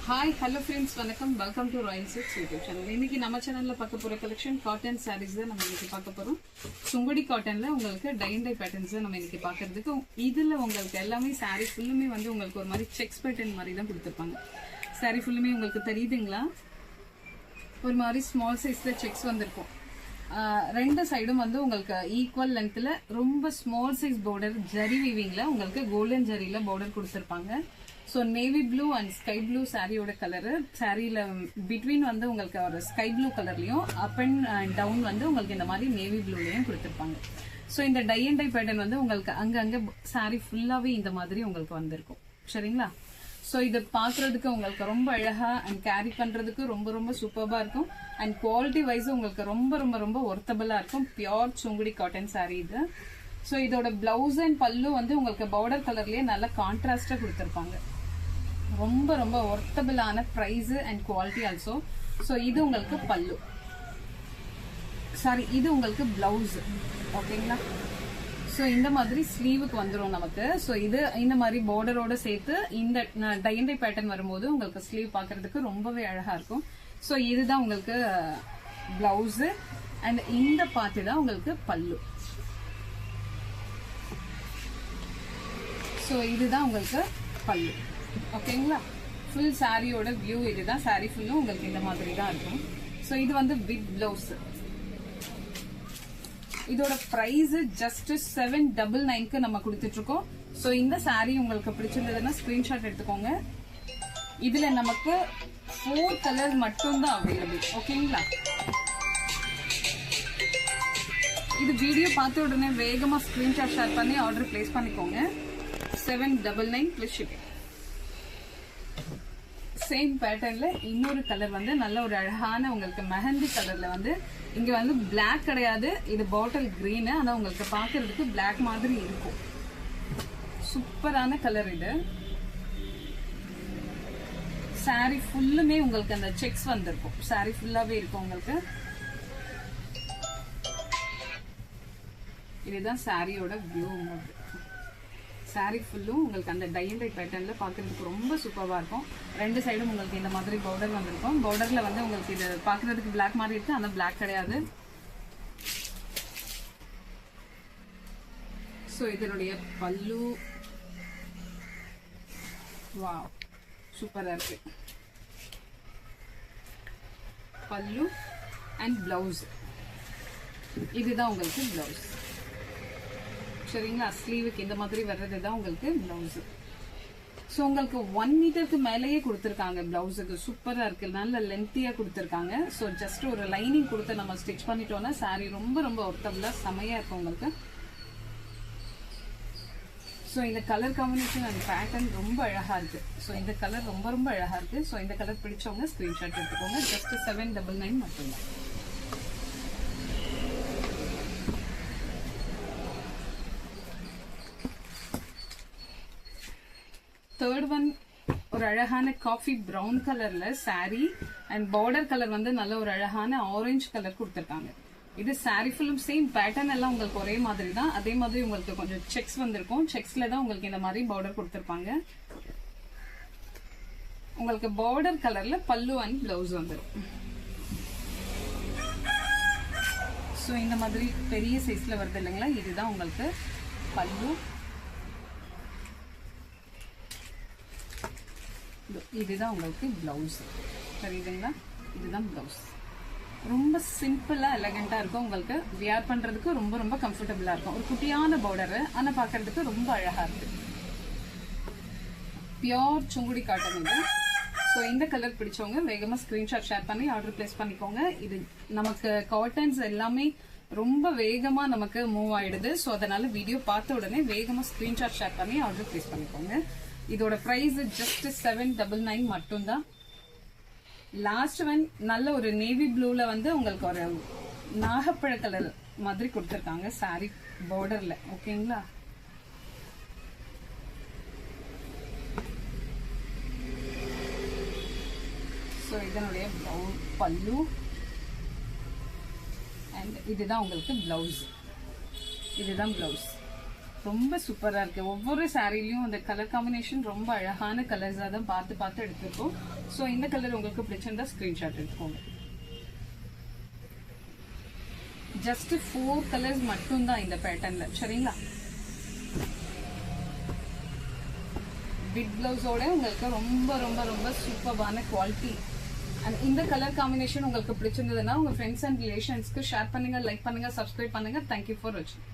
Hi hello friends, வணக்கம். Welcome to Royal silks YouTube channel. இன்னைக்கு நம்ம சேனல்ல பார்க்க போற கலெக்ஷன் காட்டன் சாரீஸ் தான் நம்ம இன்னைக்கு பார்க்க போறோம். சுங்குடி காட்டன்ல உங்களுக்கு டை அண்ட் டை பேட்டர்ன்ஸ் தான் நம்ம இன்னைக்கு பார்க்கறதுக்கு. இதுல உங்களுக்கு எல்லாமே சாரீ ஃபுல்லுமே வந்து உங்களுக்கு ஒரு மாதிரி செக்ஸ் பேட்டர்ன் மாதிரி தான் கொடுத்துருப்பாங்க. சாரீ ஃபுல்லுமே உங்களுக்கு தெரியுதுங்களா? ஒரு மாதிரி ஸ்மால் சைஸ்ல செக்ஸ் வந்திருக்கும். ரெண்டு சைடும் வந்து உங்களுக்கு ஈக்குவல் லென்த்ல ரொம்ப ஸ்மால் சைஸ் பார்டர் ஜரி வீவிங்ல உங்களுக்கு கோல்டன் ஜரியில பார்டர் கொடுத்துருப்பாங்க. So navy blue and sky blue சாரியோட கலரு. சாரியில பிட்வீன் வந்து உங்களுக்கு ஒரு ஸ்கை ப்ளூ கலர்லயும் அப் அண்ட் டவுன் வந்து உங்களுக்கு இந்த மாதிரி நேவி ப்ளூலையும் கொடுத்துருப்பாங்க. ஸோ இந்த டை அண்ட் டை பேட்டர்ன் வந்து உங்களுக்கு அங்கங்க சாரி ஃபுல்லாவே இந்த மாதிரி உங்களுக்கு வந்திருக்கும். சரிங்களா? ஸோ இது பார்க்கறதுக்கு உங்களுக்கு ரொம்ப அழகா அண்ட் கேரி பண்றதுக்கு ரொம்ப ரொம்ப சூப்பர்பா இருக்கும். அண்ட் குவாலிட்டி வைஸ் உங்களுக்கு ரொம்ப ரொம்ப ரொம்ப ஒர்த்தபிளா இருக்கும். பியோர் சுங்குடி காட்டன் சாரி இது. ஸோ இதோட பிளவுஸ் அண்ட் பல்லு வந்து உங்களுக்கு பார்டர் கலர்லயே நல்ல கான்ட்ராஸ்டா கொடுத்துருப்பாங்க. ரொம்ப ரொம்ப ஒர்த்தபிளான price and quality also. So இது உங்களுக்கு பல்லு, சாரி இது உங்களுக்கு பிளவுஸ். ஓகேங்களா? ஸோ இந்த மாதிரி ஸ்லீவுக்கு வந்துடும் நமக்கு. ஸோ இது இந்த மாதிரி பார்டரோட சேர்த்து இந்த டை அண்ட் டை பேட்டர்ன் வரும்போது உங்களுக்கு ஸ்லீவ் பார்க்கறதுக்கு ரொம்பவே அழகா இருக்கும். ஸோ இதுதான் உங்களுக்கு பிளவுஸ் அண்ட் இந்த பார்ட் தான் உங்களுக்கு பல்லு. ஸோ இதுதான் உங்களுக்கு பல்லு. ஓகேங்களா? ஃபுல் சாரியோட வியூ இதுதான். சாரி ஃபுல்லும் உங்களுக்கு இந்த மாதிரி தான் இருக்கும். ஸோ இது வந்து வித் பிளவுஸ். இதோட பிரைஸ் ஜஸ்ட் 799 நம்ம கொடுத்துட்டு இருக்கோம். ஸோ இந்த சாரி உங்களுக்கு பிடிச்சிருந்ததுன்னா ஸ்கிரீன்ஷாட் எடுத்துக்கோங்க. இதுல நமக்கு 4 கலர் மட்டும் தான் அவைலபிள். ஓகேங்களா? இது வீடியோ பார்த்த உடனே வேகமா ஸ்கிரீன்ஷாட் ஷேர் பண்ணி ஆர்டர் பிளேஸ் பண்ணிக்கோங்க. 799 plus shipping. சேம் பேட்டர்ன்ல இன்னொரு கலர் வந்து நல்ல ஒரு அழகான உங்களுக்கு மெஹந்தி கலர்ல வந்து இங்க வந்து பிளாக் கிடையாது, இது பாட்டில் கிரீன். ஆனா உங்களுக்கு பாக்குறதுக்கு பிளாக் மாதிரி இருக்கும். சூப்பரான கலர் இது. சாரி ஃபுல்லுமே உங்களுக்கு அந்த செக்ஸ் வந்திருக்கும். சாரி ஃபுல்லாவே இருக்கும் உங்களுக்கு. இதுதான் சாரியோட வியூ. சாரி ஃபுல்லும் உங்களுக்கு அந்த டை அண்ட் டை பேட்டர்ன்ல பாக்குறதுக்கு ரொம்ப சூப்பரா இருக்கும். ரெண்டு சைடும் உங்களுக்கு இந்த மாதிரி பார்டர் வந்திருக்கும். பார்டர்ல வந்து உங்களுக்கு இது பாக்குறதுக்கு பிளாக் மாதிரி இருக்கு, ஆனா பிளாக் கிடையாது. சோ இதனுடைய பல்லு வாவ் சூப்பரா இருக்கு. பல்லு அண்ட் பிளவுஸ் இதுதான் உங்களுக்கு பிளவுஸ். சரிங்களா? ஸ்லீவுக்கு இந்த மாதிரி வர்றதுதான் உங்களுக்கு பிளவுஸ். ஸோ உங்களுக்கு 1 மீட்டருக்கு மேலேயே கொடுத்துருக்காங்க பிளவுஸுக்கு. சூப்பரா இருக்கு, நல்ல லென்த்தியா கொடுத்துருக்காங்க. ஸோ ஜஸ்ட் ஒரு லைனிங் கொடுத்து நம்ம ஸ்டிச் பண்ணிட்டோம்னா சாரி ரொம்ப ரொம்ப ஒர்த்தபிளா செமையா இருக்கும் உங்களுக்கு. ஸோ இந்த கலர் காம்பினேஷன் அண்ட் பேட்டர்ன் ரொம்ப அழகா இருக்கு. ஸோ இந்த கலர் ரொம்ப ரொம்ப அழகா இருக்கு. ஸோ இந்த கலர் பிடிச்சவங்க ஸ்கிரீன்ஷாட் எடுத்துக்கோங்க. ஜஸ்ட் 799 மட்டும்தான். தேர்ட் ஒன் ஒரு அழகான காஃபி பிரவுன் கலர்ல சாரி அண்ட் பார்டர் கலர் வந்து நல்ல ஒரு அழகான ஆரஞ்சு கலர் கொடுத்துருக்காங்க. இது சாரி ஃபுல்லும் சேம் பேட்டர்ன் எல்லாம் உங்களுக்கு ஒரே மாதிரி தான். அதே மாதிரி உங்களுக்கு கொஞ்சம் செக்ஸ் வந்திருக்கும். செக்ஸ்ல தான் உங்களுக்கு இந்த மாதிரி பார்டர் கொடுத்துருப்பாங்க. உங்களுக்கு பார்டர் கலர்ல பல்லு அண்ட் பிளவுஸ் வந்துடும். ஸோ இந்த மாதிரி பெரிய சைஸ்ல வருது இல்லைங்களா? இதுதான் உங்களுக்கு பல்லு. இதுதான் உங்களுக்கு பிளவுஸ். தெரியுதுங்களா? இதுதான் பிளவுஸ். ரொம்ப சிம்பிளா எலகண்டா இருக்கும். உங்களுக்கு வியர் பண்றதுக்கு ரொம்ப ரொம்ப கம்ஃபர்டபுளா இருக்கும். ஒரு குட்டியான பார்டர், ஆனா பாக்குறதுக்கு ரொம்ப அழகா இருக்கு. பியோர் சுங்குடி காட்டன் இது. ஸோ இந்த கலர் பிடிச்சவங்க வேகமா ஸ்கிரீன்ஷாட் ஷேர் பண்ணி ஆர்டர் பிளேஸ் பண்ணிக்கோங்க. இது நமக்கு காட்டன்ஸ் எல்லாமே ரொம்ப வேகமா நமக்கு மூவ் ஆயிடுது. ஸோ அதனால வீடியோ பார்த்த உடனே வேகமா ஸ்கிரீன்ஷாட் ஷேர் பண்ணி ஆர்டர் பிளேஸ் பண்ணிக்கோங்க. இதோட பிரைஸ் ஜஸ்ட் 799 மட்டும்தான். லாஸ்ட் ஒன் நல்ல ஒரு நேவி ப்ளூல வந்து உங்களுக்கு ஒரு நாகப்பழ கலர் மாதிரி கொடுத்துருக்காங்க சாரி பார்டர்ல. ஓகேங்களா? ஸோ இதனுடைய பல்லு அண்ட் இதுதான் உங்களுக்கு பிளவுஸ். இதுதான் பிளவுஸ். ரொம்ப சூப்பரா இருக்கு. ஒவ்வொரு சாரிலையும் அந்த கலர் காம்பினேஷன் ரொம்ப அழகான கலர்ஸா தான் பார்த்து பார்த்து எடுத்துருக்கோம். ஸோ இந்த கலர் உங்களுக்கு பிடிச்சிருந்தா ஸ்கிரீன்ஷாட் எடுத்துக்கோங்க. ஜஸ்ட் 4 கலர்ஸ் மட்டும்தான் இந்த பேட்டர்ன்ல, சரிங்களா? பிட் பிளவுஸோட உங்களுக்கு ரொம்ப ரொம்ப ரொம்ப சூப்பரான குவாலிட்டி. அண்ட் இந்த கலர் காம்பினேஷன் உங்களுக்கு பிடிச்சிருந்ததுன்னா உங்க ஃப்ரெண்ட்ஸ் அண்ட் ரிலேஷன்ஸ்க்கு ஷேர் பண்ணுங்க, லைக் பண்ணுங்க, சப்ஸ்கிரைப் பண்ணுங்க. தேங்க்யூ ஃபார் வாட்சிங்.